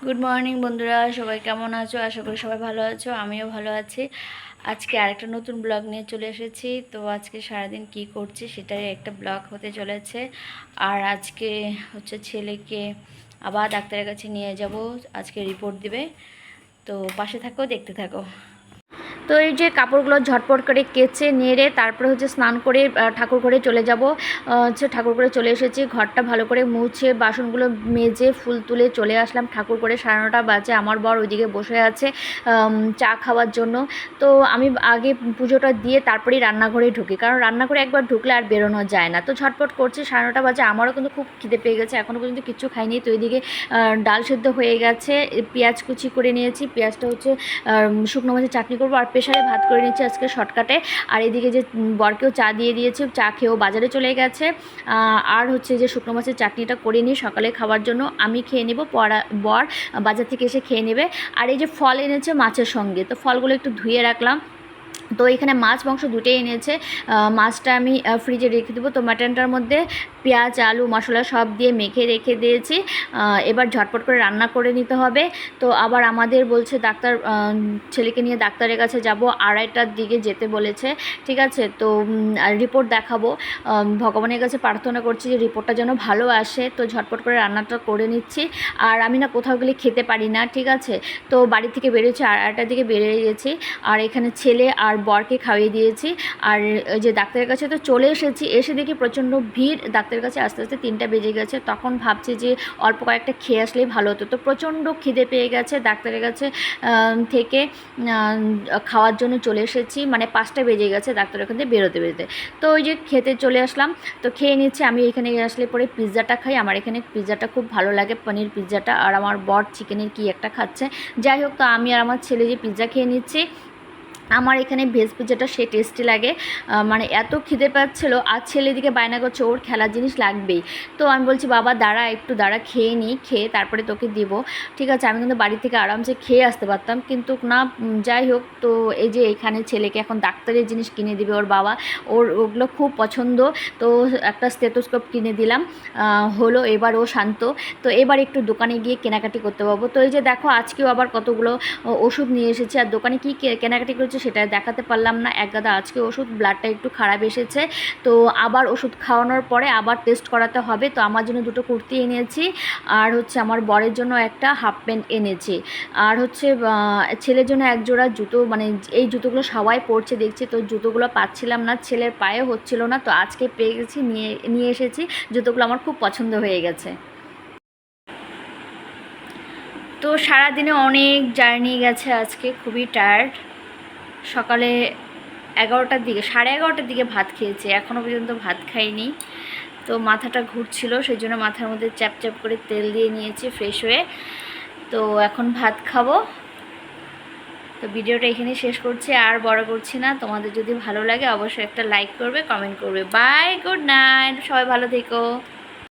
Good morning বন্ধুরা, সবাই কেমন আছো? আশা করি সবাই ভালো আছো, আমিও ভালো আছি। আজকে আরেকটা নতুন ব্লগ নিয়ে চলে এসেছি। তো আজকে সারাদিন কি করছি সেটাই একটা ব্লগ হতে চলেছে। আর আজকে হচ্ছে ছেলেকে আবার ডাক্তারের কাছে নিয়ে যাব, আজকে রিপোর্ট দিবে। তো পাশে থাকো, দেখতে থাকো। তো এই যে কাপড়গুলো ঝটপট করে কেচে নেড়ে তারপরে হচ্ছে স্নান করে ঠাকুর ঘরে চলে যাব। হচ্ছে ঠাকুর ঘরে চলে এসেছি, ঘরটা ভালো করে মুছে বাসনগুলো মেজে ফুল তুলে চলে আসলাম ঠাকুর ঘরে। 9:30 বাজে। আমার বর ওইদিকে বসে আছে চা খাওয়ার জন্য। তো আমি আগে পুজোটা দিয়ে তারপরেই রান্নাঘরে ঢুকি, কারণ রান্নাঘরে একবার ঢুকলে আর বেরোনো যায় না। তো ঝটপট করছি, 9:30 বাজে। আমারও কিন্তু খুব খিদে পেয়ে গেছে, এখনও পর্যন্ত কিছু খাইনি। তো এইদিকে ডাল সেদ্ধ হয়ে গেছে, পেঁয়াজ কুচি করে নিয়েছি। পেঁয়াজটা হচ্ছে শুকনো মাছের চাটনি করবো, আর প্রেশারে ভাত করে নিচ্ছি আজকে শর্টকাটে। আর এদিকে যে বরকেও চা দিয়ে দিয়েছি, চা খেয়েও বাজারে চলে গেছে। আর হচ্ছে যে শুকনো মাছের চাটনিটা করে নিই সকালে খাওয়ার জন্য, আমি খেয়ে নেব, বর বাজার থেকে এসে খেয়ে নেবে। আর এই যে ফল এনেছে মাছের সঙ্গে, তো ফলগুলো একটু ধুয়ে রাখলাম। তো এখানে মাছ মাংস দুটোই এনেছে। মাছটা আমি ফ্রিজে রেখে দেবো। তো মাটনটার মধ্যে পেঁয়াজ আলু মশলা সব দিয়ে মেখে রেখে দিয়েছি। এবার ঝটপট করে রান্না করে নিতে হবে। তো আবার আমাদের বলছে ডাক্তার, ছেলেকে নিয়ে ডাক্তারের কাছে যাব, 2:30টার দিকে যেতে বলেছে। ঠিক আছে, তো রিপোর্ট দেখাবো। ভগবানের কাছে প্রার্থনা করছি যে রিপোর্টটা যেন ভালো আসে। তো ঝটপট করে রান্নাটা করে নিচ্ছি। আর আমি না কোথাও গেলে খেতে পারি না, ঠিক আছে। তো বাড়ি থেকে বেরিয়েছি, 2:30টার দিকে বেরিয়ে গেছি। আর এখানে ছেলে আর বরকে খাইয়ে দিয়েছি। আর ওই যে ডাক্তারের কাছে তো চলে এসেছি, এসে দেখি প্রচণ্ড ভিড়। ডাক্তারের কাছে আস্তে আস্তে 3টা বেজে গেছে। তখন ভাবছি যে অল্প কয়েকটা খেয়ে আসলেই ভালো হতো। তো প্রচণ্ড খিদে পেয়ে গেছে, ডাক্তারের কাছে থেকে খাওয়ার জন্য চলে এসেছি। মানে 5টা বেজে গেছে ডাক্তারের ওখান থেকে বেরোতে বেরোতে। তো ওই যে খেতে চলে আসলাম, তো খেয়ে নিচ্ছি। আমি এখানে আসলে পরে পিৎজাটা খাই, আমার এখানে পিৎজাটা খুব ভালো লাগে, পনির পিৎজাটা। আর আমার বর চিকেনের কি একটা খাচ্ছে। যাই হোক, তো আমি আর আমার ছেলে যে পিৎজা খেয়ে নিচ্ছি। আমার এখানে ভেজ পিৎজাটা সে টেস্টি লাগে। মানে এত খিদে পাচ্ছিলো, আর ছেলেদিকে বায়না করছে ওর খেলার জিনিস লাগবেই। তো আমি বলছি বাবা দাঁড়া, একটু দাঁড়া, খেয়ে নিই, খেয়ে তারপরে তোকে দিব। ঠিক আছে, আমি কিন্তু বাড়ি থেকে আরামসে খেয়ে আসতে পারতাম, কিন্তু না। যাই হোক, তো এই যে এখানে ছেলেকে এখন ডাক্তারের জিনিস কিনে দিবে ওর বাবা, ওর ওগুলো খুব পছন্দ। তো একটা স্টেথোস্কোপ কিনে দিলাম, হলো, এবার ও শান্ত। তো এবার একটু দোকানে গিয়ে কেনাকাটি করতে পারবো। তো এই যে দেখো, আজকেও আবার কতগুলো ওষুধ নিয়ে এসেছি। আর দোকানে কী কেনাকাটি করেছে সেটা দেখাতে পারলাম না। এক গাদা আজকে ওষুধ, ব্লাডটা একটু খারাপ এসেছে। তো আবার ওষুধ খাওয়ানোর পরে আবার টেস্ট করাতে হবে। তো আমার জন্য 2টো কুর্তি এনেছি, আর হচ্ছে আমার বরের জন্য একটা হাফ প্যান্ট এনেছি, আর হচ্ছে ছেলের জন্য এক জোড়া জুতো। মানে এই জুতোগুলো সবাই পরছে দেখছি, তো জুতোগুলো পাচ্ছিলাম না, ছেলের পায়ে হচ্ছিল না। তো আজকে পেয়ে গেছি, নিয়ে এসেছি। জুতোগুলো আমার খুব পছন্দ হয়ে গেছে। তো সারাদিনে অনেক জার্নি গেছে আজকে, খুবই টায়ার্ড। সকালে 11টার দিকে, 11:30টার দিকে ভাত খেয়েছি, এখনও পর্যন্ত ভাত খাইনি। তো মাথাটা ঘুরছিল, সেই জন্য মাথার মধ্যে চ্যাপ চ্যাপ করে তেল দিয়ে নিয়েছি ফ্রেশ হয়ে। তো এখন ভাত খাবো। তো ভিডিওটা এখানেই শেষ করছি, আর বড় করছি না। তোমাদের যদি ভালো লাগে অবশ্যই একটা লাইক করবে, কমেন্ট করবে। বাই, গুড নাইট, সবাই ভালো থেকো।